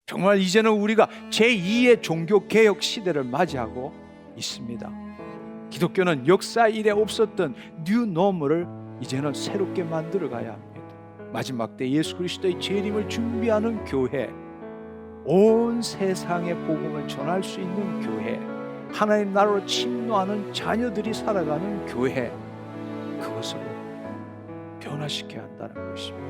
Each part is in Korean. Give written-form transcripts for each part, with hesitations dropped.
정말 이제는 우리가 제2의 종교개혁 시대를 맞이하고 있습니다. 기독교는 역사 이래 없었던 뉴노멀을 이제는 새롭게 만들어 가야 합니다. 마지막 때 예수 그리스도의 재림을 준비하는 교회, 온 세상에 복음을 전할 수 있는 교회, 하나님 나라로 침노하는 자녀들이 살아가는 교회, 그것으로 변화시켜야 한다는 것입니다.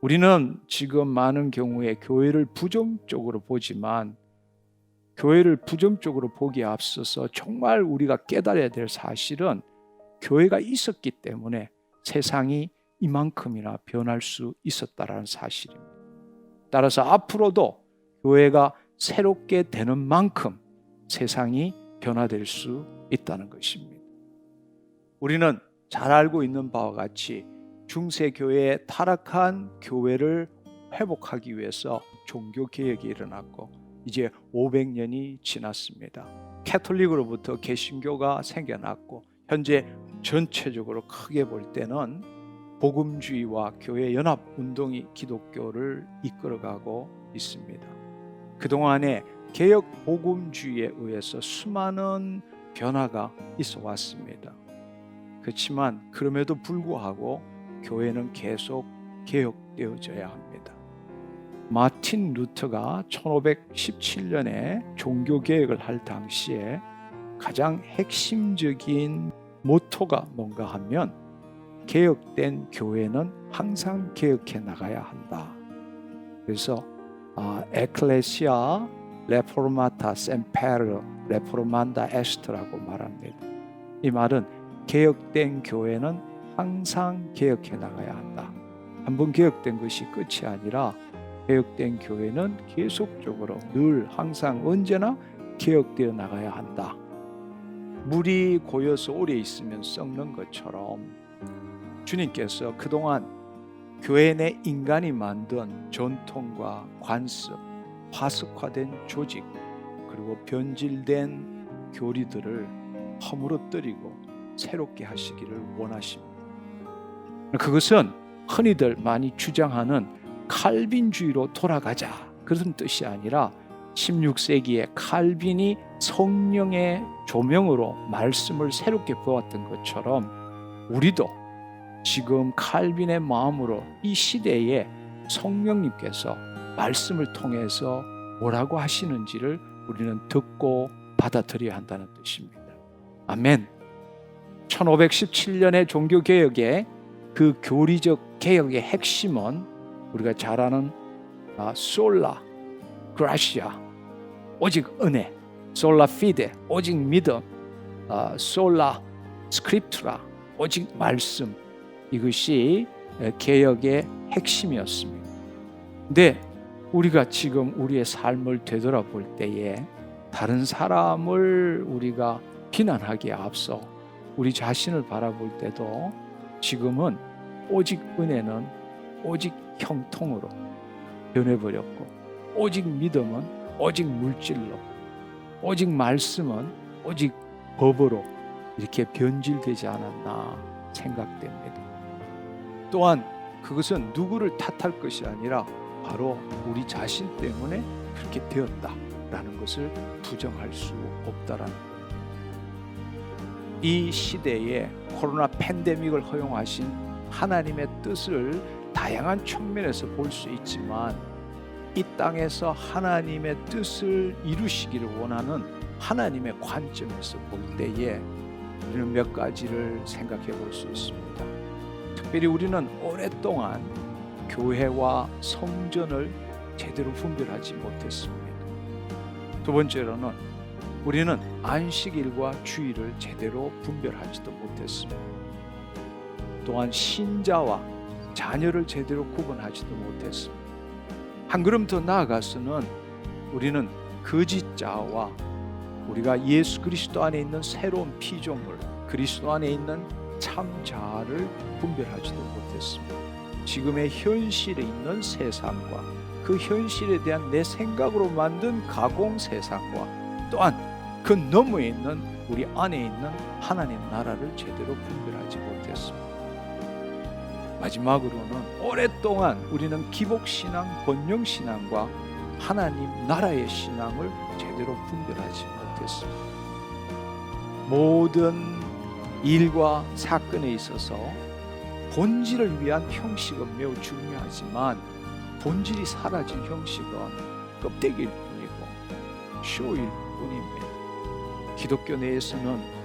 우리는 지금 많은 경우에 교회를 부정적으로 보지만, 교회를 부정적으로 보기에 앞서서 정말 우리가 깨달아야 될 사실은 교회가 있었기 때문에 세상이 이만큼이나 변할 수 있었다는 사실입니다. 따라서 앞으로도 교회가 새롭게 되는 만큼 세상이 변화될 수 있다는 것입니다. 우리는 잘 알고 있는 바와 같이 중세교회의 타락한 교회를 회복하기 위해서 종교개혁이 일어났고 이제 500년이 지났습니다. 캐톨릭으로부터 개신교가 생겨났고 현재 전체적으로 크게 볼 때는 복음주의와 교회 연합 운동이 기독교를 이끌어가고 있습니다. 그동안에 개혁 복음주의에 의해서 수많은 변화가 있어 왔습니다. 그렇지만 그럼에도 불구하고 교회는 계속 개혁되어져야 합니다. 마틴 루터가 1517년에 종교개혁을 할 당시에 가장 핵심적인 모토가 뭔가 하면 개혁된 교회는 항상 개혁해 나가야 한다. 그래서 에클레시아 레포르마타 셈페르 레포르만다 에스트라고 말합니다. 이 말은 개혁된 교회는 항상 개혁해 나가야 한다. 한번 개혁된 것이 끝이 아니라 개혁된 교회는 계속적으로 늘 항상 언제나 개혁되어 나가야 한다. 물이 고여서 오래 있으면 썩는 것처럼 주님께서 그동안 교회 내 인간이 만든 전통과 관습, 화석화된 조직, 그리고 변질된 교리들을 허물어뜨리고 새롭게 하시기를 원하십니다. 그것은 흔히들 많이 주장하는 칼빈주의로 돌아가자 그런 뜻이 아니라 16세기에 칼빈이 성령의 조명으로 말씀을 새롭게 보았던 것처럼 우리도 지금 칼빈의 마음으로 이 시대에 성령님께서 말씀을 통해서 뭐라고 하시는지를 우리는 듣고 받아들여야 한다는 뜻입니다. 아멘. 1517년의 종교개혁의 그 교리적 개혁의 핵심은 우리가 잘 아는 솔라 그라시아 오직 은혜, 솔라 피데 오직 믿음, 솔라 스크립투라 오직 말씀, 이것이 개혁의 핵심이었습니다. 근데 우리가 지금 우리의 삶을 되돌아볼 때에 다른 사람을 우리가 비난하기에 앞서 우리 자신을 바라볼 때도 지금은 오직 은혜는 오직 형통으로 변해버렸고, 오직 믿음은 오직 물질로, 오직 말씀은 오직 법으로 이렇게 변질되지 않았나 생각됩니다. 또한 그것은 누구를 탓할 것이 아니라 바로 우리 자신 때문에 그렇게 되었다라는 것을 부정할 수 없다라는 겁니다. 이 시대에 코로나 팬데믹을 허용하신 하나님의 뜻을 다양한 측면에서 볼 수 있지만 이 땅에서 하나님의 뜻을 이루시기를 원하는 하나님의 관점에서 볼 때에 우리는 몇 가지를 생각해 볼 수 있습니다. 특별히 우리는 오랫동안 교회와 성전을 제대로 분별하지 못했습니다. 두 번째로는 우리는 안식일과 주일을 제대로 분별하지도 못했습니다. 또한 신자와 자녀를 제대로 구분하지도 못했습니다. 한 걸음 더 나아가서는 우리는 거짓자와 우리가 예수 그리스도 안에 있는 새로운 피조물, 그리스도 안에 있는 참자를 분별하지도 못했습니다. 지금의 현실에 있는 세상과 그 현실에 대한 내 생각으로 만든 가공 세상과 또한 그 너머에 있는 우리 안에 있는 하나님 나라를 제대로 분별하지 못했습니다. 마지막으로는 오랫동안 우리는 기복신앙, 번영신앙과 하나님 나라의 신앙을 제대로 분별하지 못했습니다. 모든 일과 사건에 있어서 본질을 위한 형식은 매우 중요하지만 본질이 사라진 형식은 껍데기일 뿐이고 쇼일 뿐입니다. 기독교 내에서는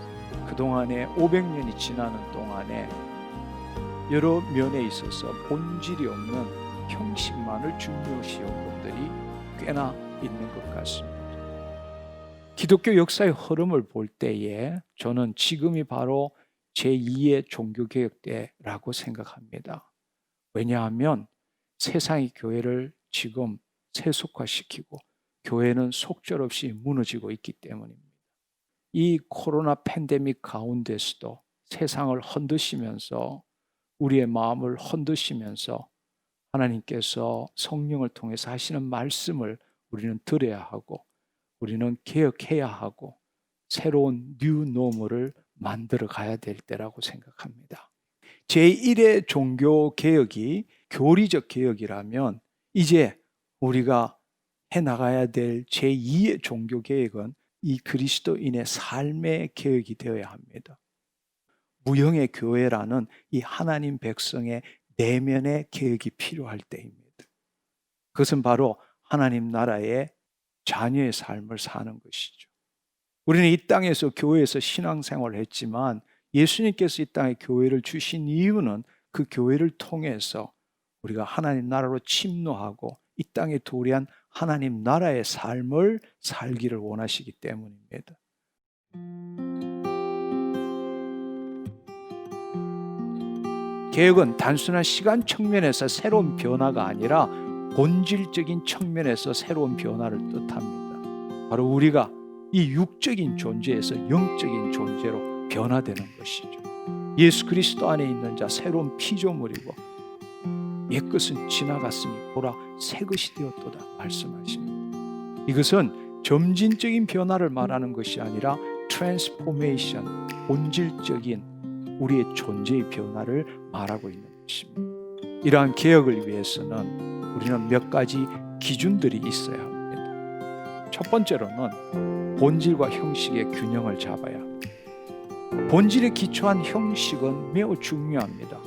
그동안에 500년이 지나는 동안에 여러 면에 있어서 본질이 없는 형식만을 중요시한 분들이 꽤나 있는 것 같습니다. 기독교 역사의 흐름을 볼 때에 저는 지금이 바로 제2의 종교개혁 때라고 생각합니다. 왜냐하면 세상이 교회를 지금 세속화시키고 교회는 속절없이 무너지고 있기 때문입니다. 이 코로나 팬데믹 가운데서도 세상을 흔드시면서 우리의 마음을 흔드시면서 하나님께서 성령을 통해서 하시는 말씀을 우리는 들어야 하고 우리는 개혁해야 하고 새로운 뉴 노멀을 만들어 가야 될 때라고 생각합니다. 제1의 종교 개혁이 교리적 개혁이라면 이제 우리가 해나가야 될 제2의 종교 개혁은 이 그리스도인의 삶의 개혁이 되어야 합니다. 무형의 교회라는 이 하나님 백성의 내면의 개혁이 필요할 때입니다. 그것은 바로 하나님 나라의 자녀의 삶을 사는 것이죠. 우리는 이 땅에서 교회에서 신앙생활을 했지만 예수님께서 이 땅에 교회를 주신 이유는 그 교회를 통해서 우리가 하나님 나라로 침노하고 이 땅에 도래한 하나님 나라의 삶을 살기를 원하시기 때문입니다. 개혁은 단순한 시간 측면에서 새로운 변화가 아니라 본질적인 측면에서 새로운 변화를 뜻합니다. 바로 우리가 이 육적인 존재에서 영적인 존재로 변화되는 것이죠. 예수 그리스도 안에 있는 자 새로운 피조물이고 옛것은 지나갔으니 보라 새 것이 되었도다 말씀하십니다. 이것은 점진적인 변화를 말하는 것이 아니라 트랜스포메이션, 본질적인 우리의 존재의 변화를 말하고 있는 것입니다. 이러한 개혁을 위해서는 우리는 몇 가지 기준들이 있어야 합니다. 첫 번째로는 본질과 형식의 균형을 잡아야 합니다. 본질에 기초한 형식은 매우 중요합니다.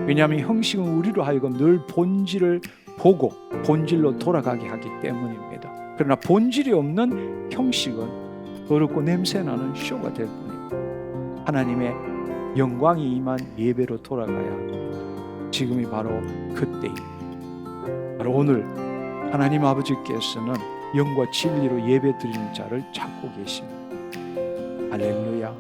왜냐하면 형식은 우리로 하여금 늘 본질을 보고 본질로 돌아가게 하기 때문입니다. 그러나 본질이 없는 형식은 더럽고 냄새나는 쇼가 될 뿐입니다. 하나님의 영광이 임한 예배로 돌아가야 합니다. 지금이 바로 그때입니다. 바로 오늘 하나님 아버지께서는 영과 진리로 예배 드리는 자를 찾고 계십니다. 할렐루야.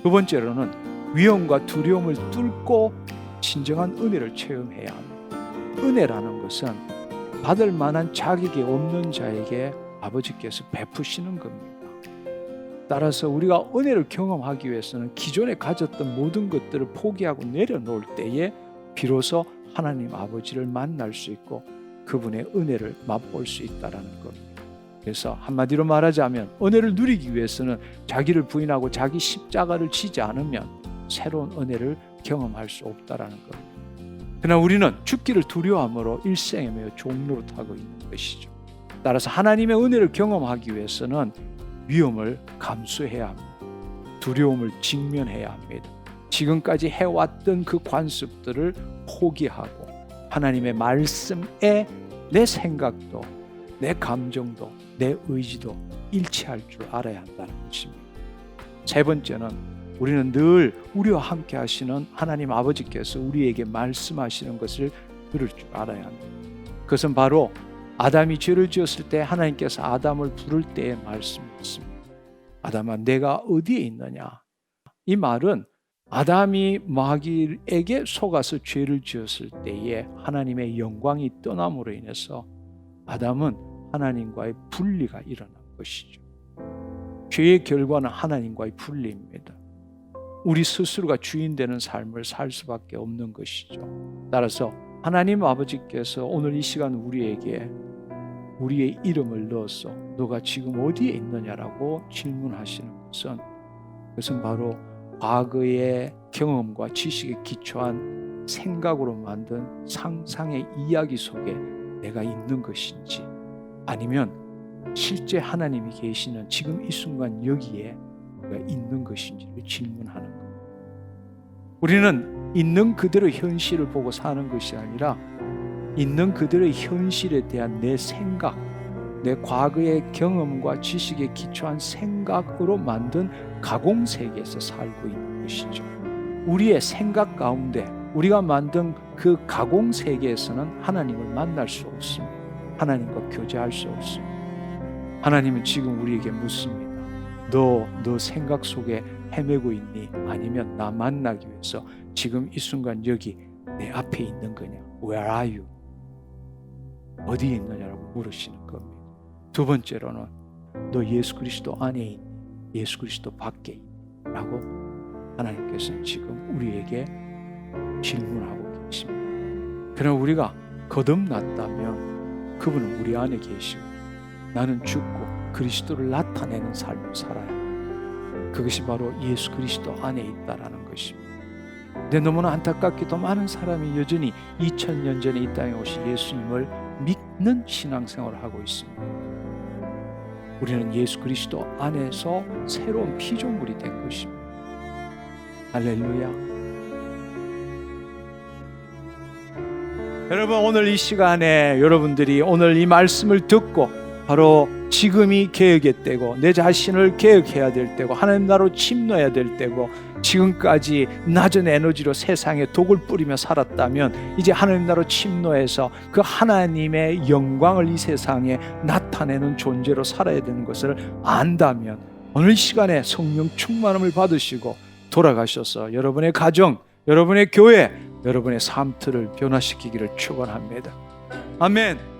두 번째로는 위험과 두려움을 뚫고 진정한 은혜를 체험해야 합니다. 은혜라는 것은 받을 만한 자격이 없는 자에게 아버지께서 베푸시는 겁니다. 따라서 우리가 은혜를 경험하기 위해서는 기존에 가졌던 모든 것들을 포기하고 내려놓을 때에 비로소 하나님 아버지를 만날 수 있고 그분의 은혜를 맛볼 수 있다는 겁니다. 그래서 한마디로 말하자면 은혜를 누리기 위해서는 자기를 부인하고 자기 십자가를 지지 않으면 새로운 은혜를 경험할 수 없다는 겁니다. 그러나 우리는 죽기를 두려워함으로 일생에 매여 종노릇하고 있는 것이죠. 따라서 하나님의 은혜를 경험하기 위해서는 위험을 감수해야 합니다. 두려움을 직면해야 합니다. 지금까지 해왔던 그 관습들을 포기하고 하나님의 말씀에 내 생각도 내 감정도 내 의지도 일치할 줄 알아야 한다는 것입니다. 세 번째는 우리는 늘 우리와 함께 하시는 하나님 아버지께서 우리에게 말씀하시는 것을 들을 줄 알아야 합니다. 그것은 바로 아담이 죄를 지었을 때 하나님께서 아담을 부를 때의 말씀이었습니다. 아담아 내가 어디에 있느냐? 이 말은 아담이 마귀에게 속아서 죄를 지었을 때에 하나님의 영광이 떠남으로 인해서 아담은 하나님과의 분리가 일어난 것이죠. 죄의 결과는 하나님과의 분리입니다. 우리 스스로가 주인 되는 삶을 살 수밖에 없는 것이죠. 따라서 하나님 아버지께서 오늘 이 시간 우리에게 우리의 이름을 넣어서 너가 지금 어디에 있느냐라고 질문하시는 것은 그것은 바로 과거의 경험과 지식에 기초한 생각으로 만든 상상의 이야기 속에 내가 있는 것인지, 아니면 실제 하나님이 계시는 지금 이 순간 여기에 내가 있는 것인지를 질문하는 것. 우리는 있는 그대로 현실을 보고 사는 것이 아니라 있는 그대로의 현실에 대한 내 생각, 내 과거의 경험과 지식에 기초한 생각으로 만든 가공세계에서 살고 있는 것이죠. 우리의 생각 가운데 우리가 만든 그 가공세계에서는 하나님을 만날 수 없습니다. 하나님과 교제할 수 없습니다. 하나님은 지금 우리에게 묻습니다. 너 생각 속에 헤매고 있니? 아니면 나 만나기 위해서 지금 이 순간 여기 내 앞에 있는 거냐? Where are you? 어디에 있느냐라고 물으시는 겁니다. 두 번째로는 너 예수 그리스도 안에 있니? 예수 그리스도 밖에 있니? 라고 하나님께서는 지금 우리에게 질문하고 계십니다. 그러나 우리가 거듭났다면 그분은 우리 안에 계시고 나는 죽고 그리스도를 나타내는 삶을 살아야 합니다. 그것이 바로 예수 그리스도 안에 있다라는 것입니다. 근데 너무나 안타깝게도 많은 사람이 여전히 2000년 전에 이 땅에 오신 예수님을 믿는 신앙생활을 하고 있습니다. 우리는 예수 그리스도 안에서 새로운 피조물이 된 것입니다. 할렐루야. 여러분, 오늘 이 시간에 여러분들이 오늘 이 말씀을 듣고 바로 지금이 개혁의 때고 내 자신을 개혁해야 될 때고 하나님 나라로 침노해야 될 때고 지금까지 낮은 에너지로 세상에 독을 뿌리며 살았다면 이제 하나님 나라로 침노해서 그 하나님의 영광을 이 세상에 나타내는 존재로 살아야 되는 것을 안다면 오늘 이 시간에 성령 충만함을 받으시고 돌아가셔서 여러분의 가정, 여러분의 교회, 여러분의 삶틀을 변화시키기를 축원합니다. 아멘.